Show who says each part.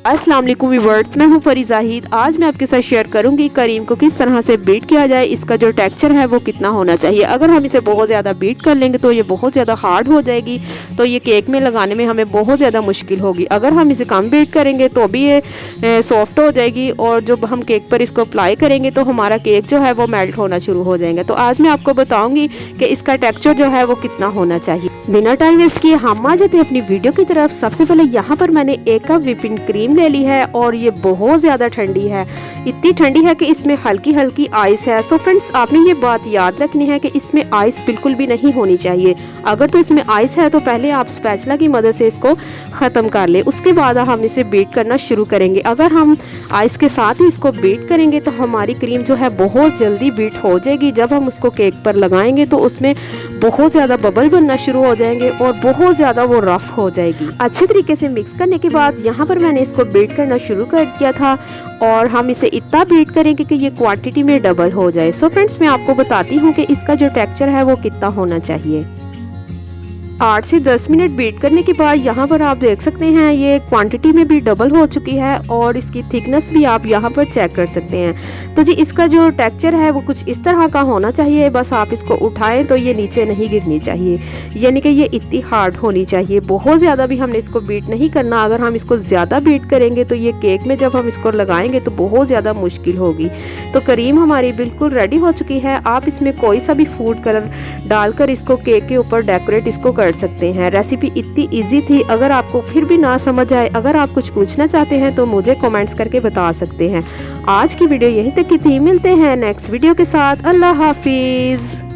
Speaker 1: अस्सलाम वालेकुम व्यूअर्स, मैं हूं फरी जाहिद। आज मैं आपके साथ शेयर करूंगी करीम को किस तरह से बीट किया जाए, इसका जो टेक्सचर है वो कितना होना चाहिए। अगर हम इसे बहुत ज़्यादा बीट कर लेंगे तो ये बहुत ज़्यादा हार्ड हो जाएगी, तो ये केक में लगाने में हमें बहुत ज़्यादा मुश्किल होगी। अगर हम इसे कम बीट करेंगे तो भी ये सॉफ्ट हो जाएगी, और जब हम केक पर इसको अप्लाई करेंगे तो हमारा केक जो है वो मेल्ट होना शुरू हो जाएगा। तो आज मैं आपको बताऊँगी कि इसका टेक्स्चर जो है वो कितना होना चाहिए। बिना टाइम वेस्ट किए हम आ जाते हैं अपनी वीडियो की तरफ। सबसे पहले यहाँ पर मैंने 1 कप व्हिपिंग क्रीम ले ली है, और ये बहुत ज़्यादा ठंडी है, इतनी ठंडी है कि इसमें हल्की हल्की आइस है। सो फ्रेंड्स, आपने ये बात याद रखनी है कि इसमें आइस बिल्कुल भी नहीं होनी चाहिए। अगर तो इसमें आइस है तो पहले आप स्पैचुला की मदद से इसको ख़त्म कर ले, उसके बाद हम इसे बीट करना शुरू करेंगे। अगर हम आइस के साथ ही इसको बीट करेंगे तो हमारी क्रीम जो है बहुत जल्दी बीट हो जाएगी। जब हम उसको केक पर लगाएंगे तो उसमें बहुत ज़्यादा बबल बनना शुरू हो जाएंगे और बहुत ज़्यादा वो रफ हो जाएगी। अच्छे तरीके से मिक्स करने के बाद यहाँ पर मैंने इसको बीट करना शुरू कर दिया था, और हम इसे इतना बीट करेंगे कि ये क्वांटिटी में डबल हो जाए। सो फ्रेंड्स, मैं आपको बताती हूँ कि इसका जो टेक्सचर है वो कितना होना चाहिए। 8 से 10 मिनट बीट करने के बाद यहाँ पर आप देख सकते हैं ये क्वांटिटी में भी डबल हो चुकी है, और इसकी थिकनेस भी आप यहाँ पर चेक कर सकते हैं। तो जी, इसका जो टेक्सचर है वो कुछ इस तरह का होना चाहिए। बस आप इसको उठाएं तो ये नीचे नहीं गिरनी चाहिए, यानी कि ये इतनी हार्ड होनी चाहिए। बहुत ज़्यादा भी हमने इसको बीट नहीं करना। अगर हम इसको ज़्यादा बीट करेंगे तो ये केक में जब हम इसको लगाएंगे तो बहुत ज़्यादा मुश्किल होगी। तो क्रीम हमारी बिल्कुल रेडी हो चुकी है। आप इसमें कोई सा भी फूड कलर डालकर इसको केक के ऊपर डेकोरेट इसको कर सकते हैं। रेसिपी इतनी इजी थी। अगर आपको फिर भी ना समझ आए, अगर आप कुछ पूछना चाहते हैं तो मुझे कमेंट्स करके बता सकते हैं। आज की वीडियो यहीं तक की थी। मिलते हैं नेक्स्ट वीडियो के साथ। अल्लाह हाफिज।